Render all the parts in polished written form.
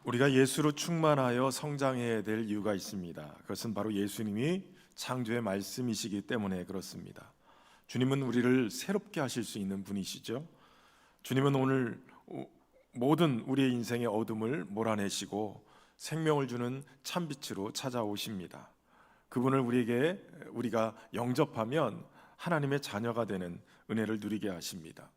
우리가 예수로 충만하여 성장해야 될 이유가 있습니다. 그것은 바로 예수님이 창조의 말씀이시기 때문에 그렇습니다. 주님은 우리를 새롭게 하실 수 있는 분이시죠. 주님은 오늘 모든 우리의 인생의 어둠을 몰아내시고 생명을 주는 참빛으로 찾아오십니다. 그분을 우리가 영접하면 하나님의 자녀가 되는 은혜를 누리게 하십니다.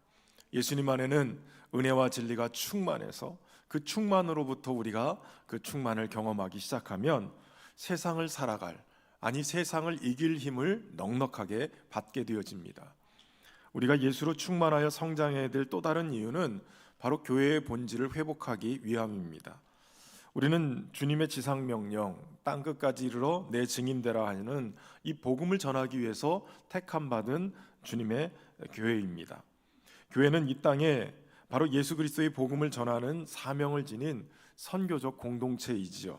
예수님 안에는 은혜와 진리가 충만해서 그 충만으로부터 우리가 그 충만을 경험하기 시작하면 세상을 살아갈, 아니 세상을 이길 힘을 넉넉하게 받게 되어집니다. 우리가 예수로 충만하여 성장해야 될 또 다른 이유는 바로 교회의 본질을 회복하기 위함입니다. 우리는 주님의 지상명령, 땅끝까지 이르러 내 증인되라 하는 이 복음을 전하기 위해서 택함받은 주님의 교회입니다. 교회는 이 땅에 바로 예수 그리스도의 복음을 전하는 사명을 지닌 선교적 공동체이지요.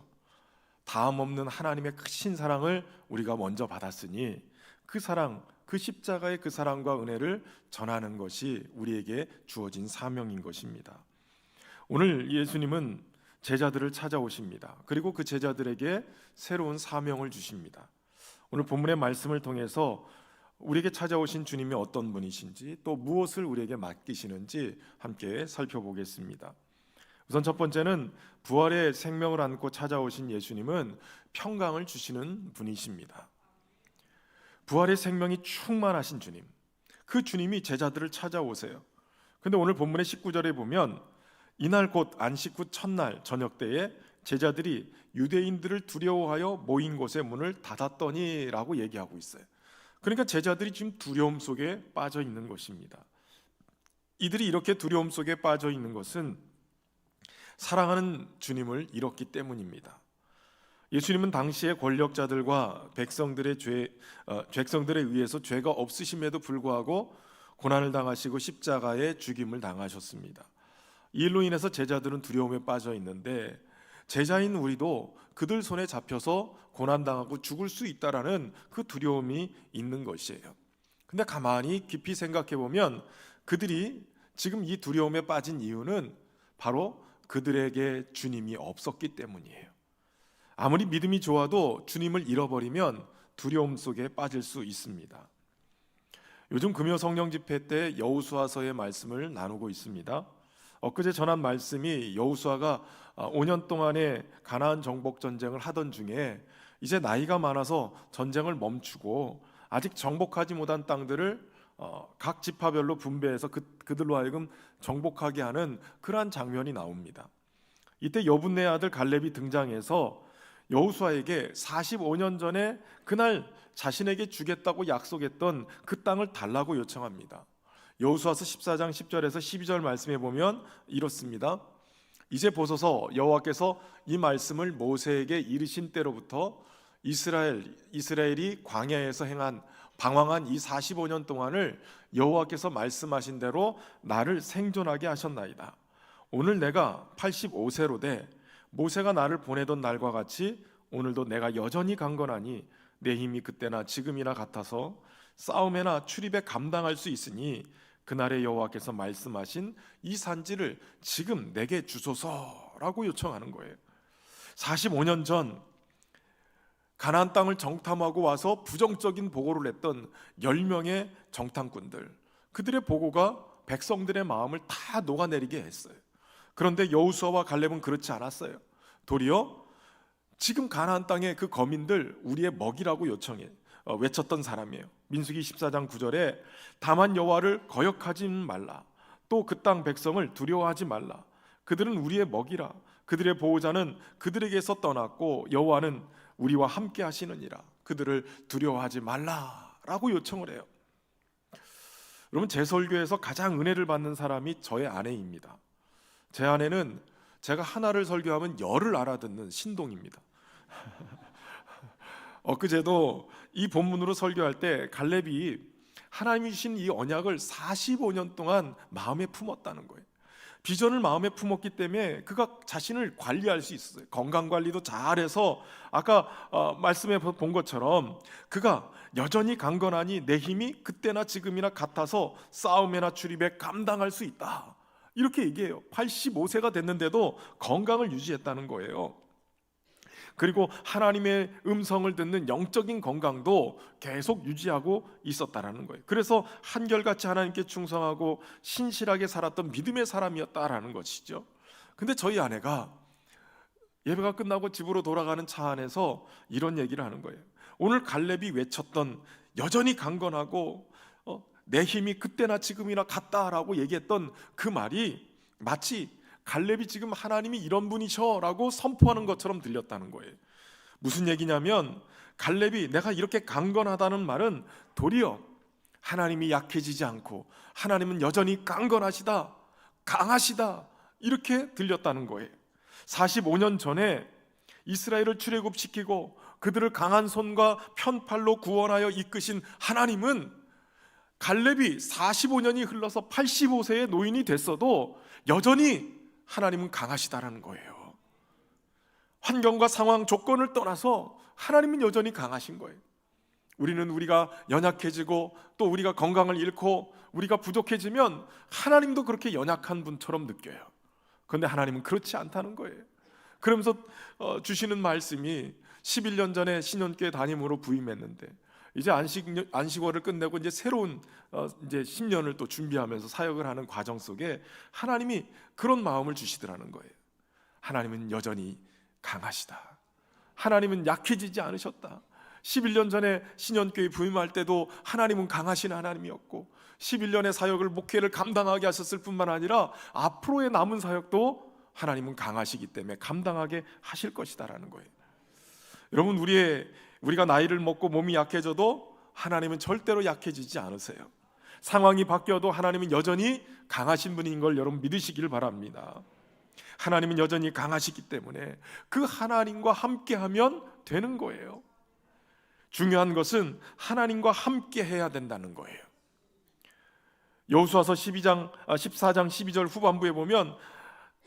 다음 없는 하나님의 크신 사랑을 우리가 먼저 받았으니 그 사랑, 그 십자가의 그 사랑과 은혜를 전하는 것이 우리에게 주어진 사명인 것입니다. 오늘 예수님은 제자들을 찾아오십니다. 그리고 그 제자들에게 새로운 사명을 주십니다. 오늘 본문의 말씀을 통해서 우리에게 찾아오신 주님이 어떤 분이신지, 또 무엇을 우리에게 맡기시는지 함께 살펴보겠습니다. 우선 첫 번째는 부활의 생명을 안고 찾아오신 예수님은 평강을 주시는 분이십니다. 부활의 생명이 충만하신 주님, 그 주님이 제자들을 찾아오세요. 그런데 오늘 본문의 19절에 보면 이날 곧 안식 후 첫날 저녁 때에 제자들이 유대인들을 두려워하여 모인 곳의 문을 닫았더니 라고 얘기하고 있어요. 그러니까 제자들이 지금 두려움 속에 빠져 있는 것입니다. 이들이 이렇게 두려움 속에 빠져 있는 것은 사랑하는 주님을 잃었기 때문입니다. 예수님은 당시의 권력자들과 백성들에 의해서 죄가 없으심에도 불구하고 고난을 당하시고 십자가에 죽임을 당하셨습니다. 이 일로 인해서 제자들은 두려움에 빠져 있는데 제자인 우리도 그들 손에 잡혀서 고난당하고 죽을 수 있다라는 그 두려움이 있는 것이에요. 근데 가만히 깊이 생각해 보면 그들이 지금 이 두려움에 빠진 이유는 바로 그들에게 주님이 없었기 때문이에요. 아무리 믿음이 좋아도 주님을 잃어버리면 두려움 속에 빠질 수 있습니다. 요즘 금요 성령 집회 때 여호수아서의 말씀을 나누고 있습니다. 엊그제 전한 말씀이 여호수아가 5년 동안의 가나안 정복 전쟁을 하던 중에 이제 나이가 많아서 전쟁을 멈추고 아직 정복하지 못한 땅들을 각 지파별로 분배해서 그들로 하여금 정복하게 하는 그러한 장면이 나옵니다. 이때 여분네 아들 갈렙이 등장해서 여호수아에게 45년 전에 그날 자신에게 주겠다고 약속했던 그 땅을 달라고 요청합니다. 여호수아서 14장 10절에서 12절 말씀에 보면 이렇습니다. 이제 보소서 여호와께서 이 말씀을 모세에게 이르신 때로부터 이스라엘이 광야에서 행한 방황한 이 45년 동안을 여호와께서 말씀하신 대로 나를 생존하게 하셨나이다. 오늘 내가 85세로 돼 모세가 나를 보내던 날과 같이 오늘도 내가 여전히 강건하니 내 힘이 그때나 지금이나 같아서 싸움에나 출입에 감당할 수 있으니 그날의 여호와께서 말씀하신 이 산지를 지금 내게 주소서라고 요청하는 거예요. 45년 전 가나안 땅을 정탐하고 와서 부정적인 보고를 했던 10명의 정탐꾼들, 그들의 보고가 백성들의 마음을 다 녹아내리게 했어요. 그런데 여호수아와 갈렙은 그렇지 않았어요. 도리어 지금 가나안 땅의 그 거민들 우리의 먹이라고 외쳤던 사람이에요. 민수기 14장 9절에 다만 여호와를 거역하지 말라, 또 그 땅 백성을 두려워하지 말라, 그들은 우리의 먹이라, 그들의 보호자는 그들에게서 떠났고 여호와는 우리와 함께 하시느니라, 그들을 두려워하지 말라라고 요청을 해요. 여러분, 제 설교에서 가장 은혜를 받는 사람이 저의 아내입니다. 제 아내는 제가 하나를 설교하면 열을 알아듣는 신동입니다. 엊그제도 이 본문으로 설교할 때 갈렙이 하나님이 주신 이 언약을 45년 동안 마음에 품었다는 거예요. 비전을 마음에 품었기 때문에 그가 자신을 관리할 수 있었어요. 건강관리도 잘해서 아까 말씀해 본 것처럼 그가 여전히 강건하니 내 힘이 그때나 지금이나 같아서 싸움에나 출입에 감당할 수 있다, 이렇게 얘기해요. 85세가 됐는데도 건강을 유지했다는 거예요. 그리고 하나님의 음성을 듣는 영적인 건강도 계속 유지하고 있었다라는 거예요. 그래서 한결같이 하나님께 충성하고 신실하게 살았던 믿음의 사람이었다라는 것이죠. 근데 저희 아내가 예배가 끝나고 집으로 돌아가는 차 안에서 이런 얘기를 하는 거예요. 오늘 갈렙이 외쳤던 여전히 강건하고 내 힘이 그때나 지금이나 같다라고 얘기했던 그 말이 마치 갈렙이 지금 하나님이 이런 분이셔라고 선포하는 것처럼 들렸다는 거예요. 무슨 얘기냐면 갈렙이 내가 이렇게 강건하다는 말은 도리어 하나님이 약해지지 않고 하나님은 여전히 강건하시다, 강하시다 이렇게 들렸다는 거예요. 45년 전에 이스라엘을 출애굽시키고 그들을 강한 손과 편팔로 구원하여 이끄신 하나님은 갈렙이 45년이 흘러서 85세의 노인이 됐어도 여전히 하나님은 강하시다라는 거예요. 환경과 상황, 조건을 떠나서 하나님은 여전히 강하신 거예요. 우리는 우리가 연약해지고 또 우리가 건강을 잃고 우리가 부족해지면 하나님도 그렇게 연약한 분처럼 느껴요. 그런데 하나님은 그렇지 않다는 거예요. 그러면서 주시는 말씀이 11년 전에 신년교회 담임으로 부임했는데 이제 안식월을 끝내고 이제 새로운 이제 10년을 또 준비하면서 사역을 하는 과정 속에 하나님이 그런 마음을 주시더라는 거예요. 하나님은 여전히 강하시다. 하나님은 약해지지 않으셨다. 11년 전에 신년교회 부임할 때도 하나님은 강하신 하나님이었고 11년의 사역을 목회를 감당하게 하셨을 뿐만 아니라 앞으로의 남은 사역도 하나님은 강하시기 때문에 감당하게 하실 것이다라는 거예요. 여러분 우리가 나이를 먹고 몸이 약해져도 하나님은 절대로 약해지지 않으세요. 상황이 바뀌어도 하나님은 여전히 강하신 분인 걸 여러분 믿으시길 바랍니다. 하나님은 여전히 강하시기 때문에 그 하나님과 함께하면 되는 거예요. 중요한 것은 하나님과 함께 해야 된다는 거예요. 여호수아서 14장 12절 후반부에 보면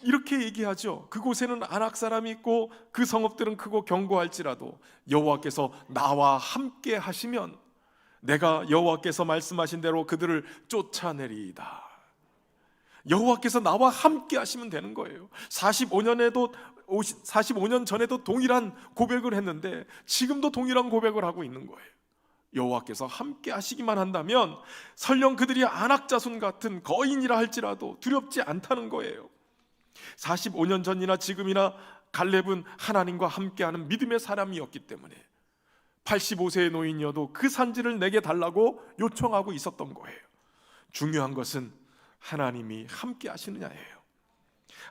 이렇게 얘기하죠. 그곳에는 아낙 사람이 있고 그 성읍들은 크고 견고할지라도 여호와께서 나와 함께 하시면 내가 여호와께서 말씀하신 대로 그들을 쫓아내리이다. 여호와께서 나와 함께 하시면 되는 거예요. 45년 전에도 동일한 고백을 했는데 지금도 동일한 고백을 하고 있는 거예요. 여호와께서 함께 하시기만 한다면 설령 그들이 아낙 자손 같은 거인이라 할지라도 두렵지 않다는 거예요. 45년 전이나 지금이나 갈렙은 하나님과 함께하는 믿음의 사람이었기 때문에 85세의 노인이어도 그 산지를 내게 달라고 요청하고 있었던 거예요. 중요한 것은 하나님이 함께 하시느냐예요.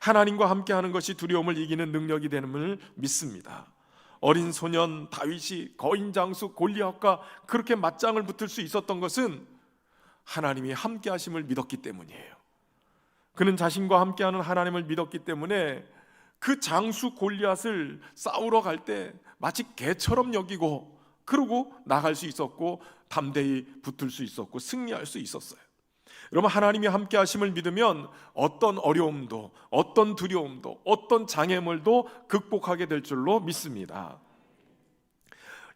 하나님과 함께하는 것이 두려움을 이기는 능력이 되는을 믿습니다. 어린 소년 다윗이 거인 장수 골리앗과 그렇게 맞짱을 붙을 수 있었던 것은 하나님이 함께 하심을 믿었기 때문이에요. 그는 자신과 함께하는 하나님을 믿었기 때문에 그 장수 골리앗을 싸우러 갈 때 마치 개처럼 여기고 그러고 나갈 수 있었고 담대히 붙을 수 있었고 승리할 수 있었어요. 여러분 하나님이 함께 하심을 믿으면 어떤 어려움도 어떤 두려움도 어떤 장애물도 극복하게 될 줄로 믿습니다.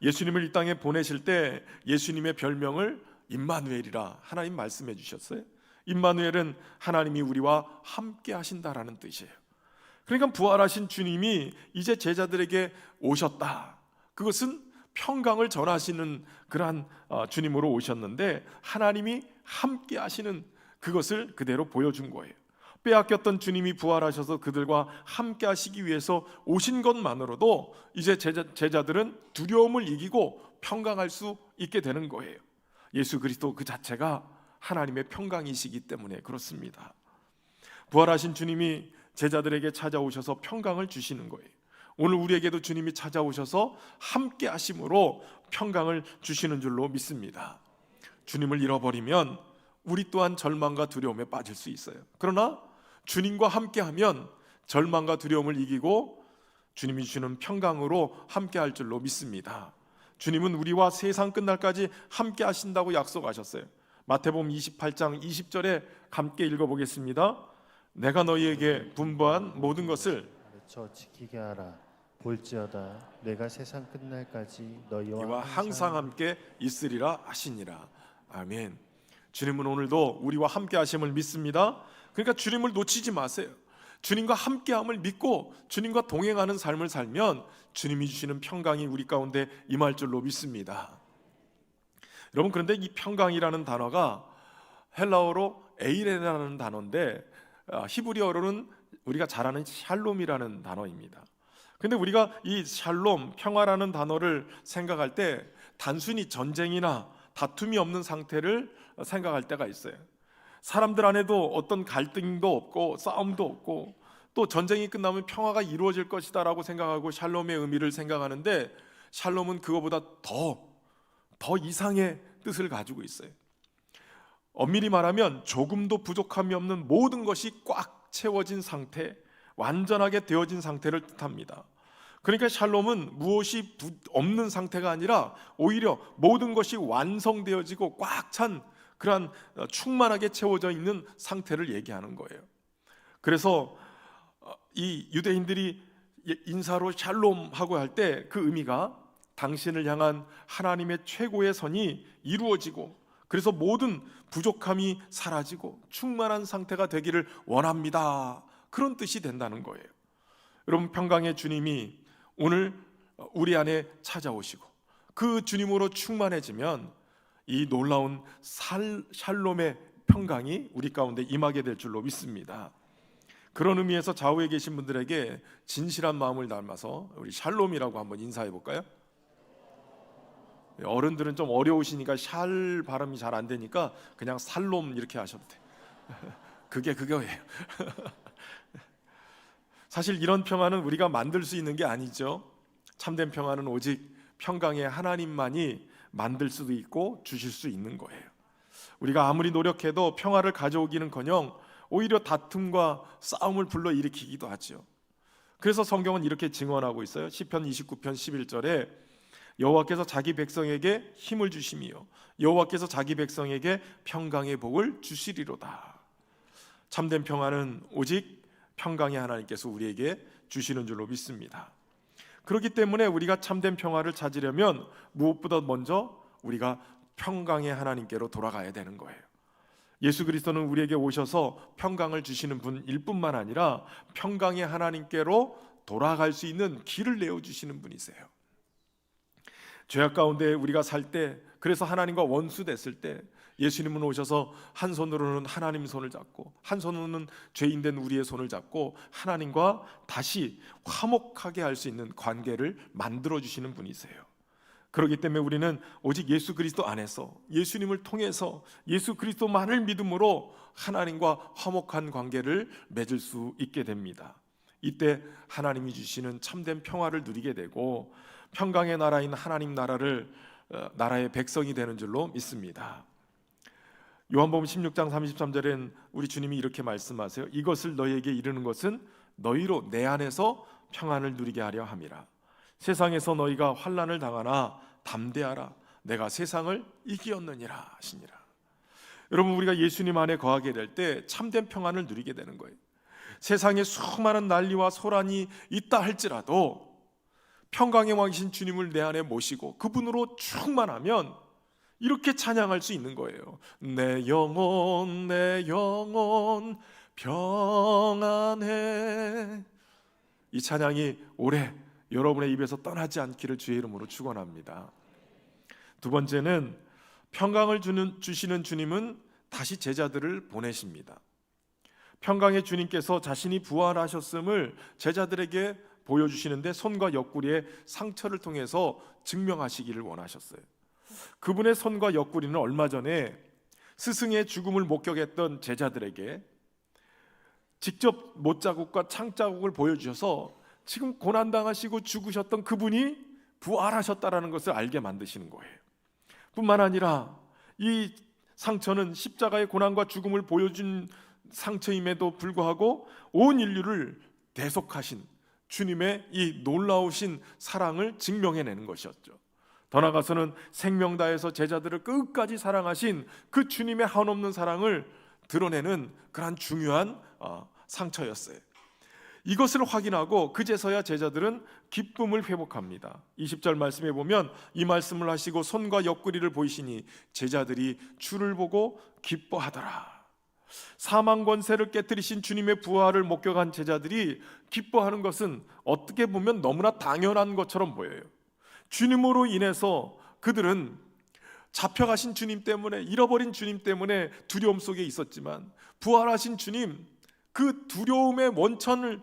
예수님을 이 땅에 보내실 때 예수님의 별명을 임마누엘이라 하나님 말씀해 주셨어요. 임마누엘은 하나님이 우리와 함께 하신다라는 뜻이에요. 그러니까 부활하신 주님이 이제 제자들에게 오셨다. 그것은 평강을 전하시는 그러한 주님으로 오셨는데 하나님이 함께 하시는 그것을 그대로 보여준 거예요. 빼앗겼던 주님이 부활하셔서 그들과 함께 하시기 위해서 오신 것만으로도 이제 제자들은 두려움을 이기고 평강할 수 있게 되는 거예요. 예수 그리스도 그 자체가 하나님의 평강이시기 때문에 그렇습니다. 부활하신 주님이 제자들에게 찾아오셔서 평강을 주시는 거예요. 오늘 우리에게도 주님이 찾아오셔서 함께 하심으로 평강을 주시는 줄로 믿습니다. 주님을 잃어버리면 우리 또한 절망과 두려움에 빠질 수 있어요. 그러나 주님과 함께하면 절망과 두려움을 이기고 주님이 주시는 평강으로 함께할 줄로 믿습니다. 주님은 우리와 세상 끝날까지 함께 하신다고 약속하셨어요. 마태복음 28장 20절에 함께 읽어보겠습니다. 내가 너희에게 분부한 모든 것을 가르쳐 지키게 하라. 볼지어다 내가 세상 끝날까지 너희와 항상 함께 있으리라 하시니라. 아멘. 주님은 오늘도 우리와 함께 하심을 믿습니다. 그러니까 주님을 놓치지 마세요. 주님과 함께함을 믿고 주님과 동행하는 삶을 살면 주님이 주시는 평강이 우리 가운데 임할 줄로 믿습니다. 여러분, 그런데 이 평강이라는 단어가 헬라어로 에이레라는 단어인데 히브리어로는 우리가 잘 아는 샬롬이라는 단어입니다. 근데 우리가 이 샬롬, 평화라는 단어를 생각할 때 단순히 전쟁이나 다툼이 없는 상태를 생각할 때가 있어요. 사람들 안에도 어떤 갈등도 없고 싸움도 없고 또 전쟁이 끝나면 평화가 이루어질 것이다라고 생각하고 샬롬의 의미를 생각하는데, 샬롬은 그거보다 더 이상의 뜻을 가지고 있어요. 엄밀히 말하면 조금도 부족함이 없는 모든 것이 꽉 채워진 상태, 완전하게 되어진 상태를 뜻합니다. 그러니까 샬롬은 무엇이 없는 상태가 아니라 오히려 모든 것이 완성되어지고 꽉 찬 그러한 충만하게 채워져 있는 상태를 얘기하는 거예요. 그래서 이 유대인들이 인사로 샬롬 하고 할 때 그 의미가 당신을 향한 하나님의 최고의 선이 이루어지고, 그래서 모든 부족함이 사라지고 충만한 상태가 되기를 원합니다, 그런 뜻이 된다는 거예요. 여러분, 평강의 주님이 오늘 우리 안에 찾아오시고 그 주님으로 충만해지면 이 놀라운 샬롬의 평강이 우리 가운데 임하게 될 줄로 믿습니다. 그런 의미에서 좌우에 계신 분들에게 진실한 마음을 담아서 우리 샬롬이라고 한번 인사해 볼까요? 어른들은 좀 어려우시니까 샬 발음이 잘 안 되니까 그냥 살롬 이렇게 하셔도 돼. 그게 그거예요. 사실 이런 평화는 우리가 만들 수 있는 게 아니죠. 참된 평화는 오직 평강의 하나님만이 만들 수도 있고 주실 수 있는 거예요. 우리가 아무리 노력해도 평화를 가져오기는커녕 오히려 다툼과 싸움을 불러일으키기도 하죠. 그래서 성경은 이렇게 증언하고 있어요. 시편 29편 11절에 여호와께서 자기 백성에게 힘을 주심이요 여호와께서 자기 백성에게 평강의 복을 주시리로다. 참된 평화는 오직 평강의 하나님께서 우리에게 주시는 줄로 믿습니다. 그렇기 때문에 우리가 참된 평화를 찾으려면 무엇보다 먼저 우리가 평강의 하나님께로 돌아가야 되는 거예요. 예수 그리스도는 우리에게 오셔서 평강을 주시는 분일 뿐만 아니라 평강의 하나님께로 돌아갈 수 있는 길을 내어주시는 분이세요. 죄악 가운데 우리가 살 때, 그래서 하나님과 원수 됐을 때 예수님은 오셔서 한 손으로는 하나님 손을 잡고 한 손으로는 죄인된 우리의 손을 잡고 하나님과 다시 화목하게 할 수 있는 관계를 만들어주시는 분이세요. 그렇기 때문에 우리는 오직 예수 그리스도 안에서, 예수님을 통해서 예수 그리스도만을 믿음으로 하나님과 화목한 관계를 맺을 수 있게 됩니다. 이때 하나님이 주시는 참된 평화를 누리게 되고 평강의 나라인 하나님 나라의 백성이 되는 줄로 믿습니다. 요한복음 16장 33절엔 우리 주님이 이렇게 말씀하세요. 이것을 너희에게 이르는 것은 너희로 내 안에서 평안을 누리게 하려 함이라. 세상에서 너희가 환난을 당하나 담대하라. 내가 세상을 이기었느니라 하시니라. 여러분, 우리가 예수님 안에 거하게 될 때 참된 평안을 누리게 되는 거예요. 세상에 수많은 난리와 소란이 있다 할지라도 평강의 왕이신 주님을 내 안에 모시고 그분으로 충만하면 이렇게 찬양할 수 있는 거예요. 내 영혼 평안해. 이 찬양이 오래 여러분의 입에서 떠나지 않기를 주의 이름으로 축원합니다. 두 번째는 평강을 주시는 주님은 다시 제자들을 보내십니다. 평강의 주님께서 자신이 부활하셨음을 제자들에게 보여주시는데 손과 옆구리에 상처를 통해서 증명하시기를 원하셨어요. 그분의 손과 옆구리는 얼마 전에 스승의 죽음을 목격했던 제자들에게 직접 못자국과 창자국을 보여주셔서 지금 고난당하시고 죽으셨던 그분이 부활하셨다라는 것을 알게 만드시는 거예요. 뿐만 아니라 이 상처는 십자가의 고난과 죽음을 보여준 상처임에도 불구하고 온 인류를 대속하신 주님의 이 놀라우신 사랑을 증명해내는 것이었죠. 더 나아가서는 생명 다해서 제자들을 끝까지 사랑하신 그 주님의 한없는 사랑을 드러내는 그러한 중요한 상처였어요. 이것을 확인하고 그제서야 제자들은 기쁨을 회복합니다. 20절 말씀에 보면 이 말씀을 하시고 손과 옆구리를 보이시니 제자들이 주를 보고 기뻐하더라. 사망 권세를 깨뜨리신 주님의 부활을 목격한 제자들이 기뻐하는 것은 어떻게 보면 너무나 당연한 것처럼 보여요. 주님으로 인해서 그들은 잡혀가신 주님 때문에, 잃어버린 주님 때문에 두려움 속에 있었지만 부활하신 주님, 그 두려움의 원천을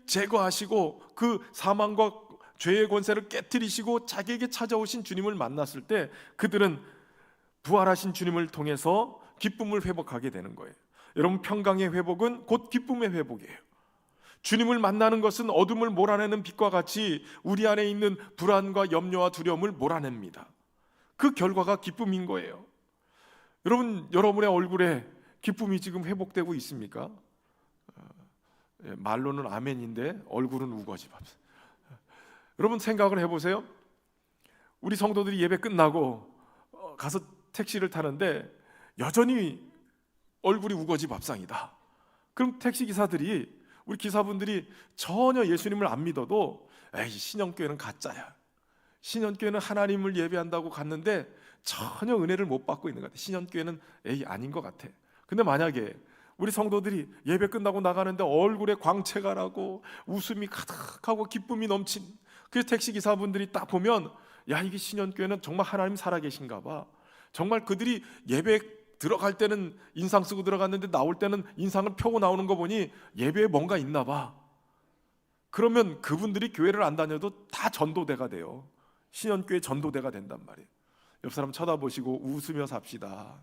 제거하시고 그 사망과 죄의 권세를 깨뜨리시고 자기에게 찾아오신 주님을 만났을 때 그들은 부활하신 주님을 통해서 기쁨을 회복하게 되는 거예요. 여러분, 평강의 회복은 곧 기쁨의 회복이에요. 주님을 만나는 것은 어둠을 몰아내는 빛과 같이 우리 안에 있는 불안과 염려와 두려움을 몰아냅니다. 그 결과가 기쁨인 거예요. 여러분, 여러분의 얼굴에 기쁨이 지금 회복되고 있습니까? 말로는 아멘인데 얼굴은 우거지. 여러분, 생각을 해보세요. 우리 성도들이 예배 끝나고 가서 택시를 타는데 여전히 얼굴이 우거지 밥상이다. 그럼 택시기사들이, 우리 기사분들이 전혀 예수님을 안 믿어도 에이, 신영교회는 가짜야, 신영교회는 하나님을 예배한다고 갔는데 전혀 은혜를 못 받고 있는 것 같아, 신영교회는 에이 아닌 것 같아. 근데 만약에 우리 성도들이 예배 끝나고 나가는데 얼굴에 광채가 나고 웃음이 가득하고 기쁨이 넘친 그 택시기사분들이 딱 보면, 야, 이게 신영교회는 정말 하나님 살아계신가 봐. 정말 그들이 예배 들어갈 때는 인상 쓰고 들어갔는데 나올 때는 인상을 펴고 나오는 거 보니 예배에 뭔가 있나 봐. 그러면 그분들이 교회를 안 다녀도 다 전도대가 돼요. 신현교회 전도대가 된단 말이에요. 옆 사람 쳐다보시고 웃으며 삽시다.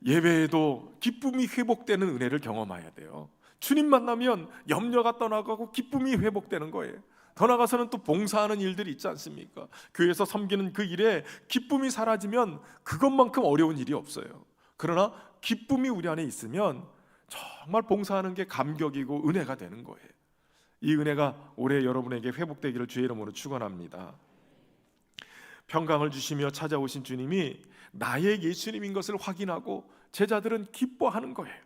예배에도 기쁨이 회복되는 은혜를 경험해야 돼요. 주님 만나면 염려가 떠나가고 기쁨이 회복되는 거예요. 더 나아가서는 또 봉사하는 일들이 있지 않습니까? 교회에서 섬기는 그 일에 기쁨이 사라지면 그것만큼 어려운 일이 없어요. 그러나 기쁨이 우리 안에 있으면 정말 봉사하는 게 감격이고 은혜가 되는 거예요. 이 은혜가 올해 여러분에게 회복되기를 주의 이름으로 축원합니다. 평강을 주시며 찾아오신 주님이 나의 예수님인 것을 확인하고 제자들은 기뻐하는 거예요.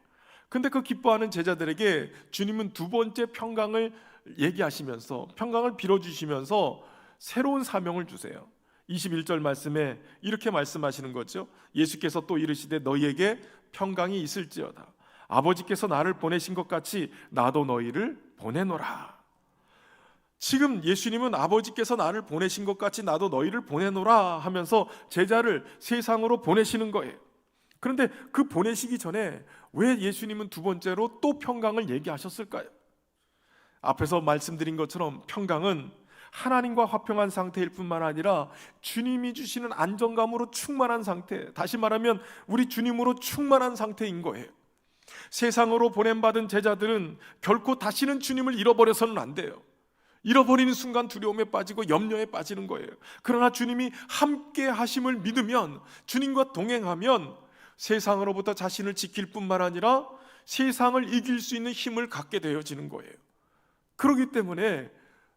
근데 그 기뻐하는 제자들에게 주님은 두 번째 평강을 얘기하시면서, 평강을 빌어주시면서 새로운 사명을 주세요. 21절 말씀에 이렇게 말씀하시는 거죠. 예수께서 또 이르시되 너희에게 평강이 있을지어다. 아버지께서 나를 보내신 것 같이 나도 너희를 보내노라. 지금 예수님은 아버지께서 나를 보내신 것 같이 나도 너희를 보내노라 하면서 제자를 세상으로 보내시는 거예요. 그런데 그 보내시기 전에 왜 예수님은 두 번째로 또 평강을 얘기하셨을까요? 앞에서 말씀드린 것처럼 평강은 하나님과 화평한 상태일 뿐만 아니라 주님이 주시는 안정감으로 충만한 상태, 다시 말하면 우리 주님으로 충만한 상태인 거예요. 세상으로 보냄받은 제자들은 결코 다시는 주님을 잃어버려서는 안 돼요. 잃어버리는 순간 두려움에 빠지고 염려에 빠지는 거예요. 그러나 주님이 함께 하심을 믿으면, 주님과 동행하면 세상으로부터 자신을 지킬 뿐만 아니라 세상을 이길 수 있는 힘을 갖게 되어지는 거예요. 그렇기 때문에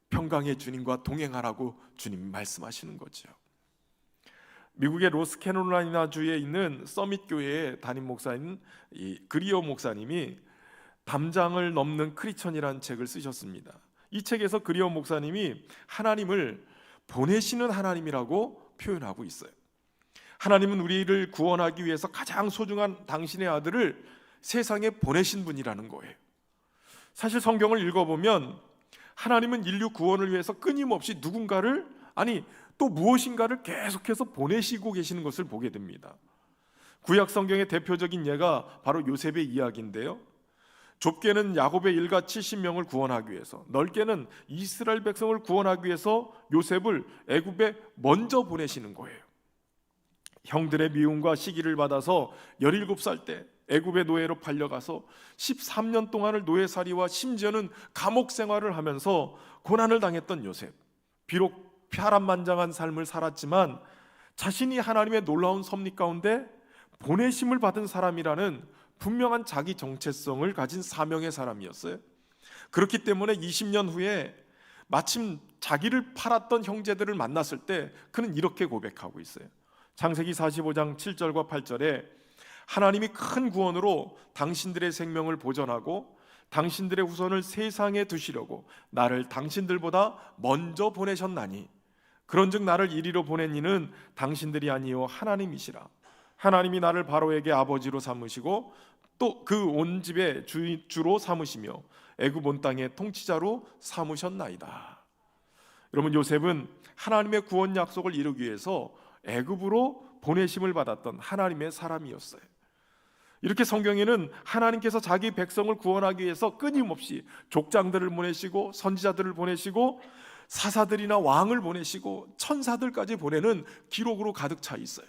평강의 주님과 동행하라고 주님이 말씀하시는 거죠. 미국의 로스캐롤라이나주에 있는 서밋 교회의 담임 목사인 그리어 목사님이 담장을 넘는 크리스천이라는 책을 쓰셨습니다. 이 책에서 그리어 목사님이 하나님을 보내시는 하나님이라고 표현하고 있어요. 하나님은 우리를 구원하기 위해서 가장 소중한 당신의 아들을 세상에 보내신 분이라는 거예요. 사실 성경을 읽어보면 하나님은 인류 구원을 위해서 끊임없이 누군가를, 아니 또 무엇인가를 계속해서 보내시고 계시는 것을 보게 됩니다. 구약 성경의 대표적인 예가 바로 요셉의 이야기인데요. 좁게는 야곱의 일가 70명을 구원하기 위해서, 넓게는 이스라엘 백성을 구원하기 위해서 요셉을 애굽에 먼저 보내시는 거예요. 형들의 미움과 시기를 받아서 17살 때 애굽의 노예로 팔려가서 13년 동안을 노예살이와 심지어는 감옥 생활을 하면서 고난을 당했던 요셉. 비록 파란만장한 삶을 살았지만 자신이 하나님의 놀라운 섭리 가운데 보내심을 받은 사람이라는 분명한 자기 정체성을 가진 사명의 사람이었어요. 그렇기 때문에 20년 후에 마침 자기를 팔았던 형제들을 만났을 때 그는 이렇게 고백하고 있어요. 창세기 45장 7절과 8절에 하나님이 큰 구원으로 당신들의 생명을 보전하고 당신들의 후손을 세상에 두시려고 나를 당신들보다 먼저 보내셨나니 그런즉 나를 이리로 보낸 이는 당신들이 아니요 하나님이시라. 하나님이 나를 바로에게 아버지로 삼으시고 또 그 온 집의 주로 삼으시며 애굽 온 땅의 통치자로 삼으셨나이다. 여러분, 요셉은 하나님의 구원 약속을 이루기 위해서 애굽으로 보내심을 받았던 하나님의 사람이었어요. 이렇게 성경에는 하나님께서 자기 백성을 구원하기 위해서 끊임없이 족장들을 보내시고 선지자들을 보내시고 사사들이나 왕을 보내시고 천사들까지 보내는 기록으로 가득 차 있어요.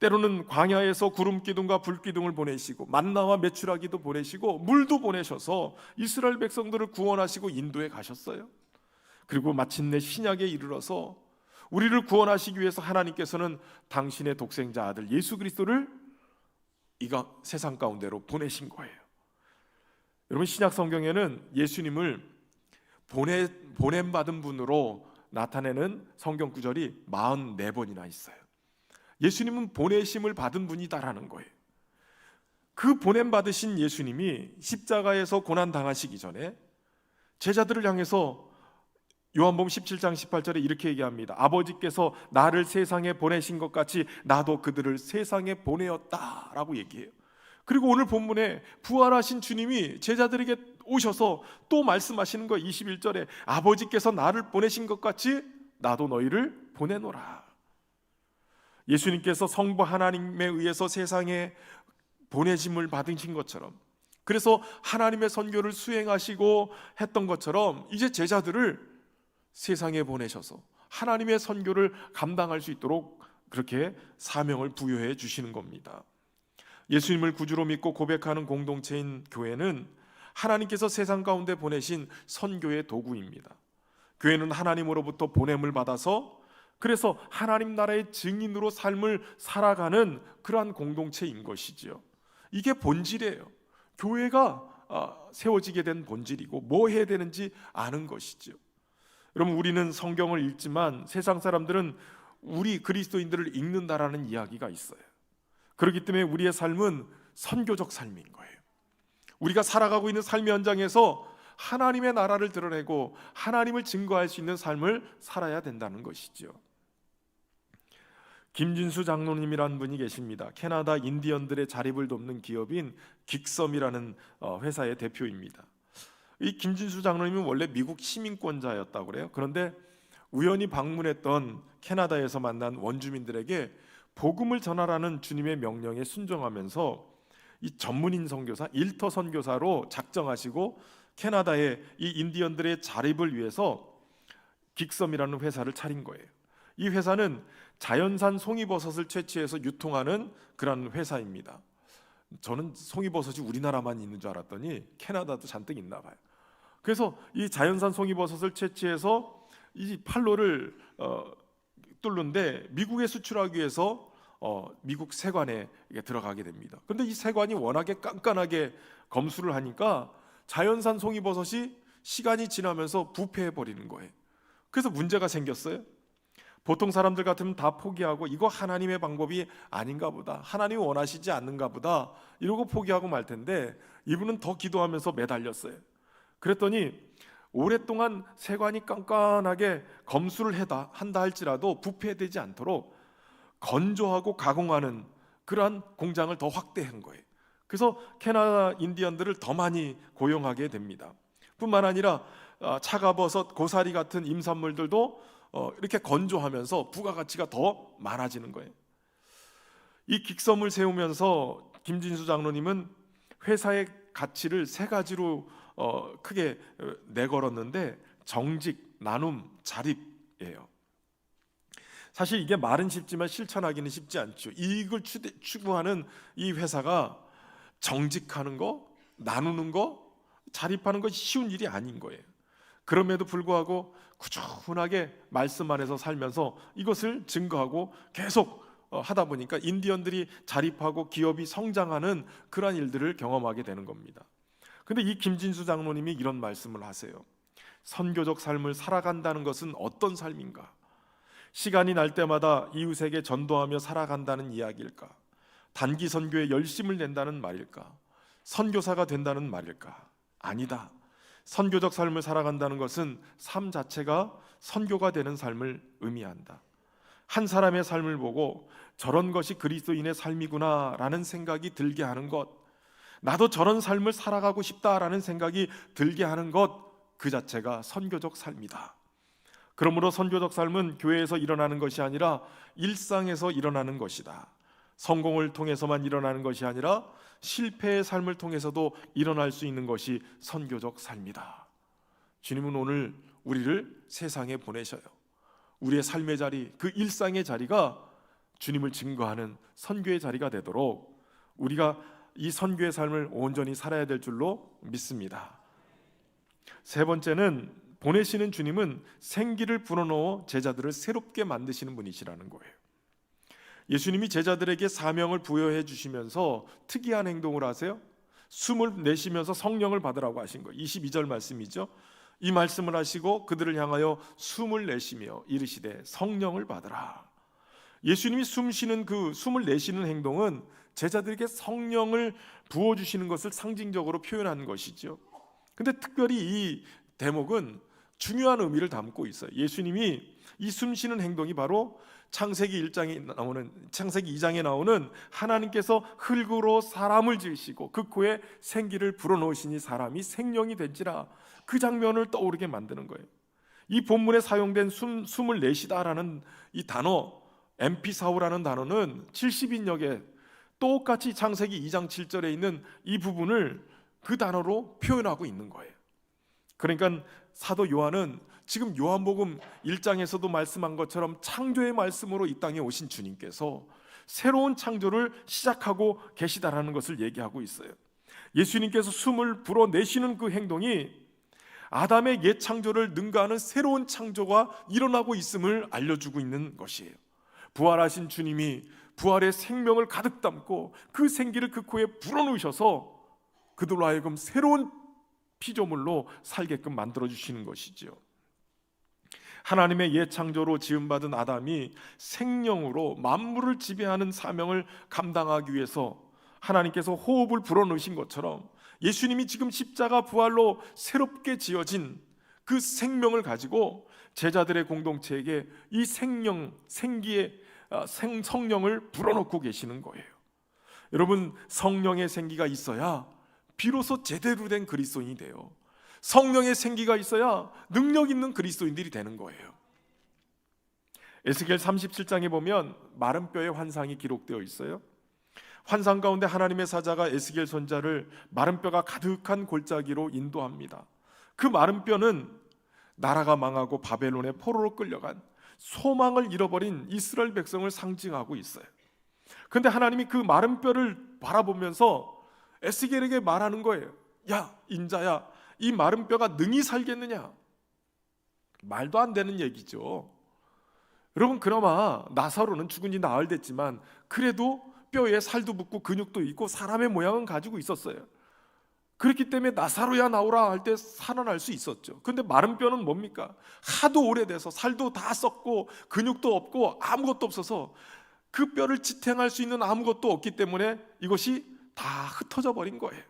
때로는 광야에서 구름 기둥과 불 기둥을 보내시고 만나와 메추라기도 보내시고 물도 보내셔서 이스라엘 백성들을 구원하시고 인도에 가셨어요. 그리고 마침내 신약에 이르러서 우리를 구원하시기 위해서 하나님께서는 당신의 독생자 아들 예수 그리스도를 이가 세상 가운데로 보내신 거예요. 여러분, 신약 성경에는 예수님을 보냄받은 분으로 나타내는 성경 구절이 44번이나 있어요. 예수님은 보내심을 받은 분이다라는 거예요. 그 보냄받으신 예수님이 십자가에서 고난당하시기 전에 제자들을 향해서 요한복음 17장 18절에 이렇게 얘기합니다. 아버지께서 나를 세상에 보내신 것 같이 나도 그들을 세상에 보내었다라고 얘기해요. 그리고 오늘 본문에 부활하신 주님이 제자들에게 오셔서 또 말씀하시는 거예요. 21절에 아버지께서 나를 보내신 것 같이 나도 너희를 보내노라. 예수님께서 성부 하나님에 의해서 세상에 보내심을 받으신 것처럼, 그래서 하나님의 선교를 수행하시고 했던 것처럼 이제 제자들을 세상에 보내셔서 하나님의 선교를 감당할 수 있도록 그렇게 사명을 부여해 주시는 겁니다. 예수님을 구주로 믿고 고백하는 공동체인 교회는 하나님께서 세상 가운데 보내신 선교의 도구입니다. 교회는 하나님으로부터 보냄을 받아서 그래서 하나님 나라의 증인으로 삶을 살아가는 그러한 공동체인 것이지요. 이게 본질이에요. 교회가 세워지게 된 본질이고 뭐 해야 되는지 아는 것이죠. 여러분, 우리는 성경을 읽지만 세상 사람들은 우리 그리스도인들을 읽는다라는 이야기가 있어요. 그렇기 때문에 우리의 삶은 선교적 삶인 거예요. 우리가 살아가고 있는 삶의 현장에서 하나님의 나라를 드러내고 하나님을 증거할 수 있는 삶을 살아야 된다는 것이죠. 김진수 장로님이라는 분이 계십니다. 캐나다 인디언들의 자립을 돕는 기업인 긱섬이라는 회사의 대표입니다. 이 김진수 장로님은 원래 미국 시민권자였다고 그래요. 그런데 우연히 방문했던 캐나다에서 만난 원주민들에게 복음을 전하라는 주님의 명령에 순종하면서 이 전문인 선교사, 일터 선교사로 작정하시고 캐나다의 이 인디언들의 자립을 위해서 긱섬이라는 회사를 차린 거예요. 이 회사는 자연산 송이버섯을 채취해서 유통하는 그런 회사입니다. 저는 송이버섯이 우리나라만 있는 줄 알았더니 캐나다도 잔뜩 있나 봐요. 그래서 이 자연산 송이버섯을 채취해서 이 판로를 뚫는데 미국에 수출하기 위해서 미국 세관에 들어가게 됩니다. 그런데 이 세관이 워낙에 깐깐하게 검수를 하니까 자연산 송이버섯이 시간이 지나면서 부패해 버리는 거예요. 그래서 문제가 생겼어요. 보통 사람들 같으면 다 포기하고 이거 하나님의 방법이 아닌가 보다, 하나님이 원하시지 않는가 보다 이러고 포기하고 말 텐데 이분은 더 기도하면서 매달렸어요. 그랬더니 오랫동안 세관이 깐깐하게 검수를 한다 할지라도 부패되지 않도록 건조하고 가공하는 그러한 공장을 더 확대한 거예요. 그래서 캐나다 인디언들을 더 많이 고용하게 됩니다. 뿐만 아니라 차가버섯, 고사리 같은 임산물들도 이렇게 건조하면서 부가가치가 더 많아지는 거예요. 이 긱섬을 세우면서 김진수 장로님은 회사의 가치를 세 가지로 크게 내걸었는데 정직, 나눔, 자립이에요. 사실 이게 말은 쉽지만 실천하기는 쉽지 않죠. 이익을 추구하는 이 회사가 정직하는 거, 나누는 거, 자립하는 것이 쉬운 일이 아닌 거예요. 그럼에도 불구하고 꾸준하게 말씀 안에서 살면서 이것을 증거하고 계속 하다 보니까 인디언들이 자립하고 기업이 성장하는 그러한 일들을 경험하게 되는 겁니다. 근데 이 김진수 장로님이 이런 말씀을 하세요. 선교적 삶을 살아간다는 것은 어떤 삶인가? 시간이 날 때마다 이웃에게 전도하며 살아간다는 이야기일까? 단기 선교에 열심을 낸다는 말일까? 선교사가 된다는 말일까? 아니다. 선교적 삶을 살아간다는 것은 삶 자체가 선교가 되는 삶을 의미한다. 한 사람의 삶을 보고 저런 것이 그리스도인의 삶이구나라는 생각이 들게 하는 것, 나도 저런 삶을 살아가고 싶다라는 생각이 들게 하는 것, 그 자체가 선교적 삶이다. 그러므로 선교적 삶은 교회에서 일어나는 것이 아니라 일상에서 일어나는 것이다. 성공을 통해서만 일어나는 것이 아니라 실패의 삶을 통해서도 일어날 수 있는 것이 선교적 삶이다. 주님은 오늘 우리를 세상에 보내셔요. 우리의 삶의 자리, 그 일상의 자리가 주님을 증거하는 선교의 자리가 되도록 우리가 이 선교의 삶을 온전히 살아야 될 줄로 믿습니다. 세 번째는 보내시는 주님은 생기를 불어넣어 제자들을 새롭게 만드시는 분이시라는 거예요. 예수님이 제자들에게 사명을 부여해 주시면서 특이한 행동을 하세요. 숨을 내쉬면서 성령을 받으라고 하신 거예요. 22절 말씀이죠. 이 말씀을 하시고 그들을 향하여 숨을 내쉬며 이르시되 성령을 받으라. 예수님이 숨쉬는 그 숨을 내쉬는 행동은 제자들에게 성령을 부어주시는 것을 상징적으로 표현하는 것이죠. 근데 특별히 이 대목은 중요한 의미를 담고 있어요. 예수님이 이 숨쉬는 행동이 바로 창세기 2장에 나오는 하나님께서 흙으로 사람을 지으시고 그 코에 생기를 불어넣으시니 사람이 생명이 된지라, 그 장면을 떠오르게 만드는 거예요. 이 본문에 사용된 숨을 내쉬다라는 이 단어, 엠피사우라는 단어는 70인역에 똑같이 창세기 2장 7절에 있는 이 부분을 그 단어로 표현하고 있는 거예요. 그러니까 사도 요한은 지금 요한복음 1장에서도 말씀한 것처럼 창조의 말씀으로 이 땅에 오신 주님께서 새로운 창조를 시작하고 계시다라는 것을 얘기하고 있어요. 예수님께서 숨을 불어내시는 그 행동이 아담의 옛 창조를 능가하는 새로운 창조가 일어나고 있음을 알려주고 있는 것이에요. 부활하신 주님이 부활의 생명을 가득 담고 그 생기를 그 코에 불어넣으셔서 그들로 하여금 새로운 피조물로 살게끔 만들어주시는 것이죠. 하나님의 옛 창조로 지음받은 아담이 생명으로 만물을 지배하는 사명을 감당하기 위해서 하나님께서 호흡을 불어넣으신 것처럼 예수님이 지금 십자가 부활로 새롭게 지어진 그 생명을 가지고 제자들의 공동체에게 이 생기의 성령을 불어넣고 계시는 거예요. 여러분, 성령의 생기가 있어야 비로소 제대로 된 그리스도인이 돼요. 성령의 생기가 있어야 능력 있는 그리스도인들이 되는 거예요. 에스겔 37장에 보면 마른 뼈의 환상이 기록되어 있어요. 환상 가운데 하나님의 사자가 에스겔 선자를 마른 뼈가 가득한 골짜기로 인도합니다. 그 마른 뼈는 나라가 망하고 바벨론의 포로로 끌려간 소망을 잃어버린 이스라엘 백성을 상징하고 있어요. 그런데 하나님이 그 마른 뼈를 바라보면서 에스겔에게 말하는 거예요. 야, 인자야, 이 마른 뼈가 능히 살겠느냐? 말도 안 되는 얘기죠. 여러분, 그나마 나사로는 죽은 지 나흘 됐지만 그래도 뼈에 살도 붙고 근육도 있고 사람의 모양은 가지고 있었어요. 그렇기 때문에 나사로야 나오라 할 때 살아날 수 있었죠. 그런데 마른 뼈는 뭡니까? 하도 오래돼서 살도 다 썩고 근육도 없고 아무것도 없어서 그 뼈를 지탱할 수 있는 아무것도 없기 때문에 이것이 다 흩어져 버린 거예요.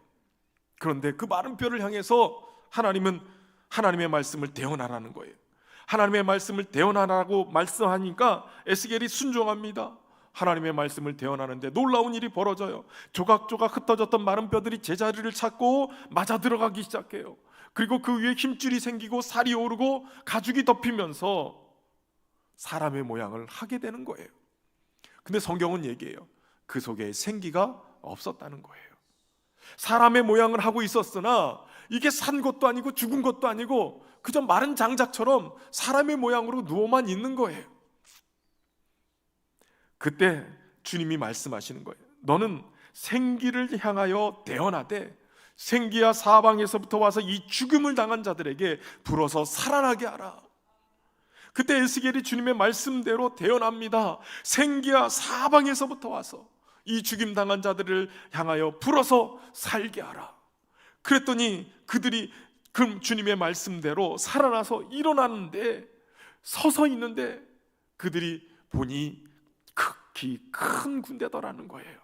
그런데 그 마른 뼈를 향해서 하나님은 하나님의 말씀을 대언하라는 거예요. 하나님의 말씀을 대언하라고 말씀하니까 에스겔이 순종합니다. 하나님의 말씀을 대언하는데 놀라운 일이 벌어져요. 조각조각 흩어졌던 마른 뼈들이 제자리를 찾고 맞아 들어가기 시작해요. 그리고 그 위에 힘줄이 생기고 살이 오르고 가죽이 덮이면서 사람의 모양을 하게 되는 거예요. 근데 성경은 얘기해요. 그 속에 생기가 없었다는 거예요. 사람의 모양을 하고 있었으나 이게 산 것도 아니고 죽은 것도 아니고 그저 마른 장작처럼 사람의 모양으로 누워만 있는 거예요. 그때 주님이 말씀하시는 거예요. 너는 생기를 향하여 대언하되 생기야 사방에서부터 와서 이 죽음을 당한 자들에게 불어서 살아나게 하라. 그때 에스겔이 주님의 말씀대로 대언합니다. 생기야 사방에서부터 와서 이 죽임 당한 자들을 향하여 불어서 살게 하라. 그랬더니 그들이 그 주님의 말씀대로 살아나서 일어났는데, 서서 있는데 그들이 보니 극히 큰 군대더라는 거예요.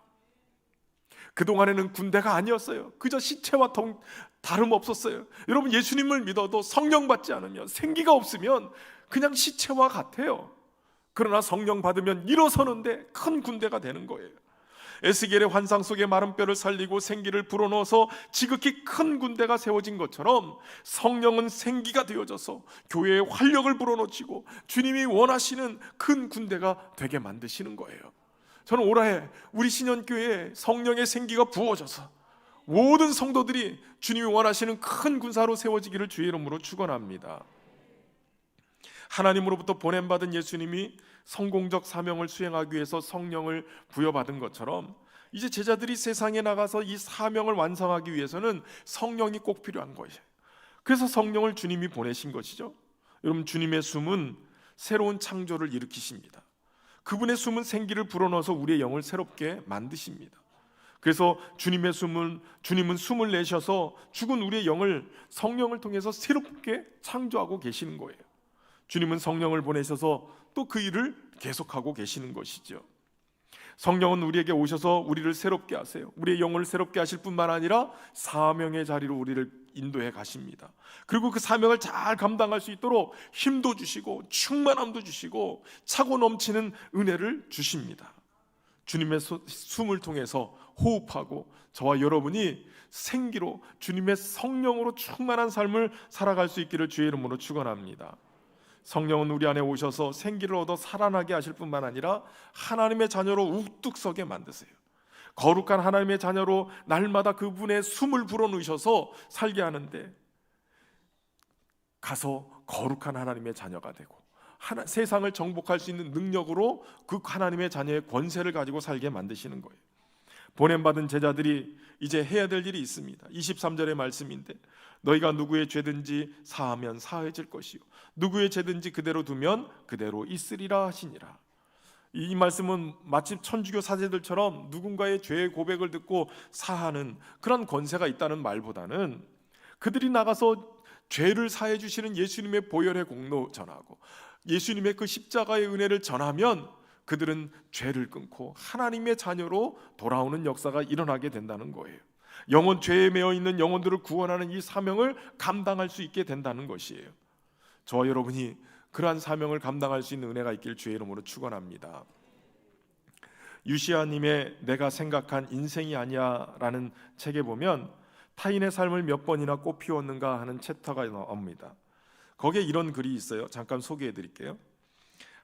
그동안에는 군대가 아니었어요. 그저 시체와 다름없었어요. 여러분, 예수님을 믿어도 성령 받지 않으면, 생기가 없으면 그냥 시체와 같아요. 그러나 성령 받으면 일어서는데 큰 군대가 되는 거예요. 에스겔의 환상 속의 마른 뼈를 살리고 생기를 불어넣어서 지극히 큰 군대가 세워진 것처럼 성령은 생기가 되어져서 교회의 활력을 불어넣으시고 주님이 원하시는 큰 군대가 되게 만드시는 거예요. 저는 올해 우리 신현교회에 성령의 생기가 부어져서 모든 성도들이 주님이 원하시는 큰 군사로 세워지기를 주의 이름으로 축원합니다. 하나님으로부터 보냄받은 예수님이 성공적 사명을 수행하기 위해서 성령을 부여받은 것처럼 이제 제자들이 세상에 나가서 이 사명을 완성하기 위해서는 성령이 꼭 필요한 거예요. 그래서 성령을 주님이 보내신 것이죠. 여러분, 주님의 숨은 새로운 창조를 일으키십니다. 그분의 숨은 생기를 불어넣어서 우리의 영을 새롭게 만드십니다. 그래서 주님은 숨을 내셔서 죽은 우리의 영을 성령을 통해서 새롭게 창조하고 계시는 거예요. 주님은 성령을 보내셔서 또 그 일을 계속하고 계시는 것이죠. 성령은 우리에게 오셔서 우리를 새롭게 하세요. 우리의 영혼을 새롭게 하실 뿐만 아니라 사명의 자리로 우리를 인도해 가십니다. 그리고 그 사명을 잘 감당할 수 있도록 힘도 주시고 충만함도 주시고 차고 넘치는 은혜를 주십니다. 주님의 숨을 통해서 호흡하고 저와 여러분이 생기로 주님의 성령으로 충만한 삶을 살아갈 수 있기를 주의 이름으로 축원합니다. 성령은 우리 안에 오셔서 생기를 얻어 살아나게 하실 뿐만 아니라 하나님의 자녀로 우뚝 서게 만드세요. 거룩한 하나님의 자녀로 날마다 그분의 숨을 불어넣으셔서 살게 하는데 가서 거룩한 하나님의 자녀가 되고 세상을 정복할 수 있는 능력으로 그 하나님의 자녀의 권세를 가지고 살게 만드시는 거예요. 보냄받은 제자들이 이제 해야 될 일이 있습니다. 23절의 말씀인데 너희가 누구의 죄든지 사하면 사해질 것이요 누구의 죄든지 그대로 두면 그대로 있으리라 하시니라. 이 말씀은 마치 천주교 사제들처럼 누군가의 죄의 고백을 듣고 사하는 그런 권세가 있다는 말보다는 그들이 나가서 죄를 사해 주시는 예수님의 보혈의 공로 전하고 예수님의 그 십자가의 은혜를 전하면 그들은 죄를 끊고 하나님의 자녀로 돌아오는 역사가 일어나게 된다는 거예요. 영혼 죄에 매여 있는 영혼들을 구원하는 이 사명을 감당할 수 있게 된다는 것이에요. 저와 여러분이 그러한 사명을 감당할 수 있는 은혜가 있길 주의 이름으로 축원합니다. 유시아님의 내가 생각한 인생이 아니야 라는 책에 보면 타인의 삶을 몇 번이나 꽃피웠는가 하는 챕터가 나옵니다. 거기에 이런 글이 있어요. 잠깐 소개해 드릴게요.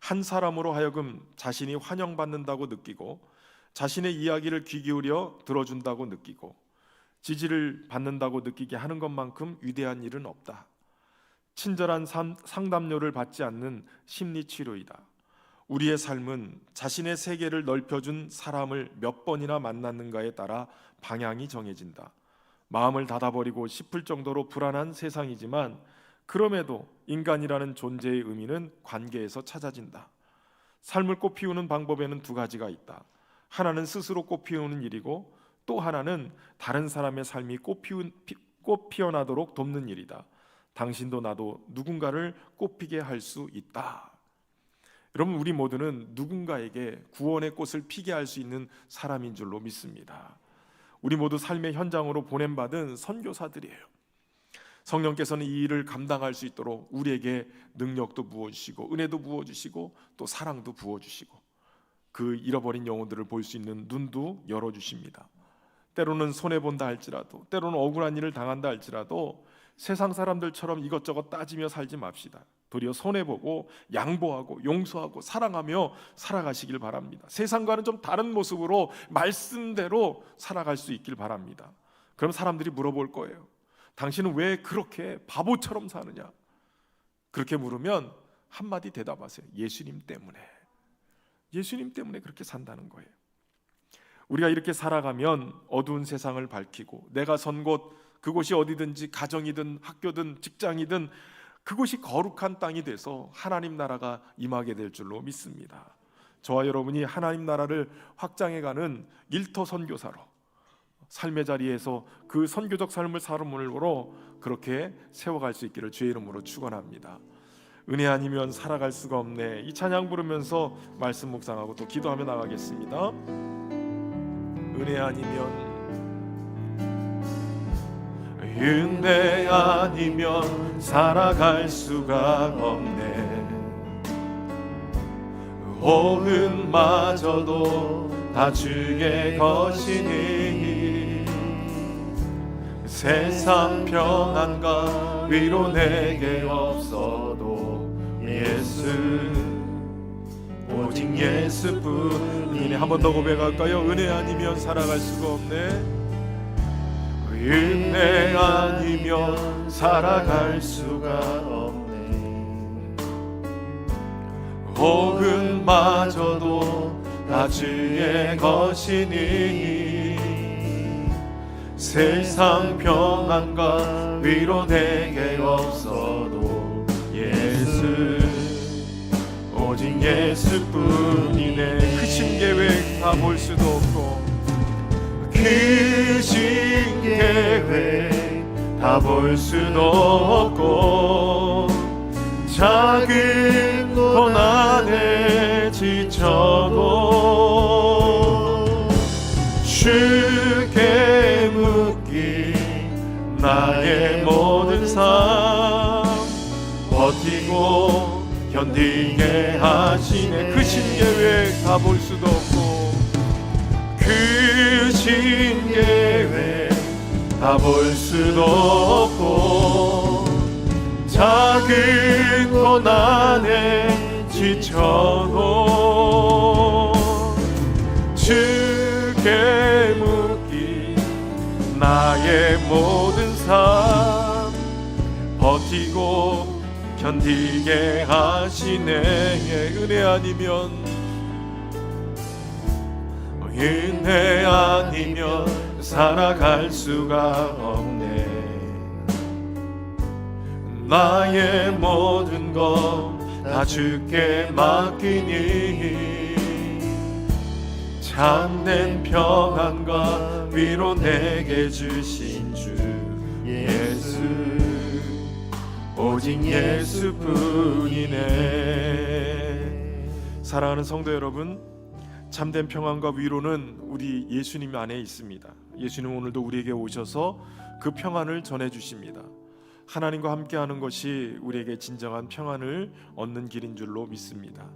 한 사람으로 하여금 자신이 환영받는다고 느끼고 자신의 이야기를 귀 기울여 들어준다고 느끼고 지지를 받는다고 느끼게 하는 것만큼 위대한 일은 없다. 친절한 상담료를 받지 않는 심리치료이다. 우리의 삶은 자신의 세계를 넓혀준 사람을 몇 번이나 만났는가에 따라 방향이 정해진다. 마음을 닫아버리고 싶을 정도로 불안한 세상이지만 그럼에도 인간이라는 존재의 의미는 관계에서 찾아진다. 삶을 꽃피우는 방법에는 두 가지가 있다. 하나는 스스로 꽃피우는 일이고 또 하나는 다른 사람의 삶이 꽃피어나도록 돕는 일이다. 당신도 나도 누군가를 꽃피게 할 수 있다. 여러분, 우리 모두는 누군가에게 구원의 꽃을 피게 할 수 있는 사람인 줄로 믿습니다. 우리 모두 삶의 현장으로 보냄받은 선교사들이에요. 성령께서는 이 일을 감당할 수 있도록 우리에게 능력도 부어주시고 은혜도 부어주시고 또 사랑도 부어주시고 그 잃어버린 영혼들을 볼 수 있는 눈도 열어주십니다. 때로는 손해본다 할지라도 때로는 억울한 일을 당한다 할지라도 세상 사람들처럼 이것저것 따지며 살지 맙시다. 도리어 손해보고 양보하고 용서하고 사랑하며 살아가시길 바랍니다. 세상과는 좀 다른 모습으로 말씀대로 살아갈 수 있길 바랍니다. 그럼 사람들이 물어볼 거예요. 당신은 왜 그렇게 바보처럼 사느냐? 그렇게 물으면 한마디 대답하세요. 예수님 때문에. 예수님 때문에 그렇게 산다는 거예요. 우리가 이렇게 살아가면 어두운 세상을 밝히고 내가 선 곳 그곳이 어디든지 가정이든 학교든 직장이든 그곳이 거룩한 땅이 돼서 하나님 나라가 임하게 될 줄로 믿습니다. 저와 여러분이 하나님 나라를 확장해가는 일터 선교사로 삶의 자리에서 그 선교적 삶을 살음으로 그렇게 세워갈 수 있기를 주의 이름으로 축원합니다. 은혜 아니면 살아갈 수가 없네. 이 찬양 부르면서 말씀 묵상하고 또 기도하며 나가겠습니다. 은혜 아니면 은혜 아니면 살아갈 수가 없네. 호흡마저도 다 주의 것이니 세상 평안과 위로 내게 없어도 예수, 오직 예수뿐이네. 한 번 더 고백할까요? 은혜 아니면 살아갈 수가 없네. 은혜 아니면 살아갈 수가 없네. 호흡마저도 다 주의 것이니 세상 평안과 위로 내게 없어도 예수, 오직 예수뿐이네. 크신 계획 다 볼 수도 없고 크신 계획 다 볼 수도 없고 작은 고난에 지쳐도 주께 묻기 나의 모든 삶 버티고 견디게 하시네. 크신 계획 다 볼 수도 없고 크신 계획 다 볼 수도 없고 작은 고난에 지쳐도 주께 묻기 나의 모든 삶 버티고 견디게 하시네. 은혜 아니면 살아갈 수가 없네. 나의 모든 것 다 주께 맡기니 참된 평안과 위로 내게 주신 주 예수, 오직 예수뿐이네. 사랑하는 성도 여러분, 참된 평안과 위로는 우리 예수님 안에 있습니다. 예수님 오늘도 우리에게 오셔서 그 평안을 전해주십니다. 하나님과 함께하는 것이 우리에게 진정한 평안을 얻는 길인 줄로 믿습니다.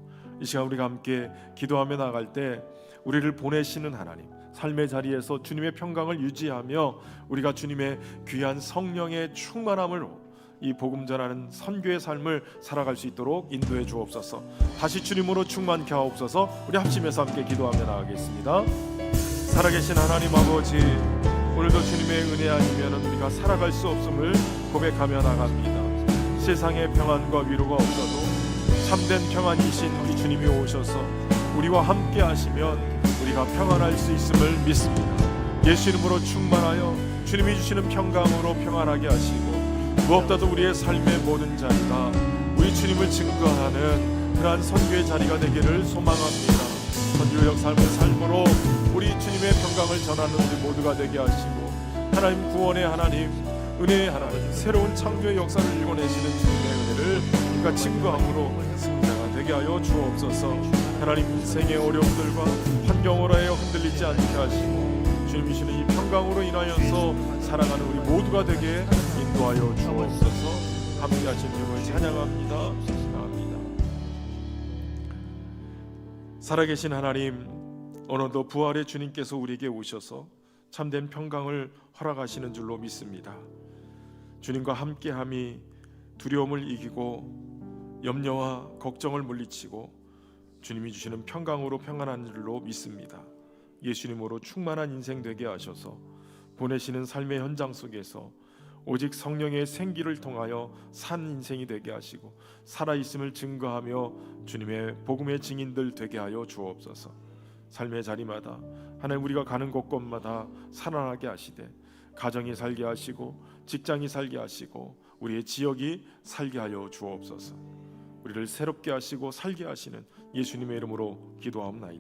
이 시간 우리가 함께 기도하며 나갈 때 우리를 보내시는 하나님, 삶의 자리에서 주님의 평강을 유지하며 우리가 주님의 귀한 성령의 충만함으로 이 복음 전하는 선교의 삶을 살아갈 수 있도록 인도해 주옵소서. 다시 주님으로 충만케 하옵소서. 우리 합심해서 함께 기도하며 나가겠습니다. 살아계신 하나님 아버지, 오늘도 주님의 은혜 아니면 우리가 살아갈 수 없음을 고백하며 나갑니다. 세상에 평안과 위로가 없어도 참된 평안이신 우리 주님이 오셔서 우리와 함께 하시면 우리가 평안할 수 있음을 믿습니다. 예수 이름으로 충만하여 주님이 주시는 평강으로 평안하게 하시고 무엇보다도 우리의 삶의 모든 자리가 우리 주님을 증거하는 그러한 선교의 자리가 되기를 소망합니다. 선교역 삶의 삶으로 우리 주님의 평강을 전하는 우리 모두가 되게 하시고 하나님 구원의 하나님, 은혜의 하나님, 새로운 창조의 역사를 일궈내시는 주님의 은혜를 우리가 증거함으로 승자가 되게 하여 주옵소서. 하나님 인생의 어려움들과 환경으로 하여 흔들리지 않게 하시고 주님이 주시는 이 평강으로 인하여서 살아가는 우리 모두가 되게 인도하여 주옵소서. 함께 하신 주님을 찬양합니다. 감사합니다. 살아계신 하나님, 오늘도 부활의 주님께서 우리에게 오셔서 참된 평강을 허락하시는 줄로 믿습니다. 주님과 함께함이 두려움을 이기고 염려와 걱정을 물리치고 주님이 주시는 평강으로 평안한 줄로 믿습니다. 예수님으로 충만한 인생 되게 하셔서 보내시는 삶의 현장 속에서 오직 성령의 생기를 통하여 산 인생이 되게 하시고 살아있음을 증거하며 주님의 복음의 증인들 되게 하여 주옵소서. 삶의 자리마다 하나님 우리가 가는 곳곳마다 살아나게 하시되 가정이 살게 하시고 직장이 살게 하시고 우리의 지역이 살게 하여 주옵소서. 우리를 새롭게 하시고 살게 하시는 예수님의 이름으로 기도하옵나이다.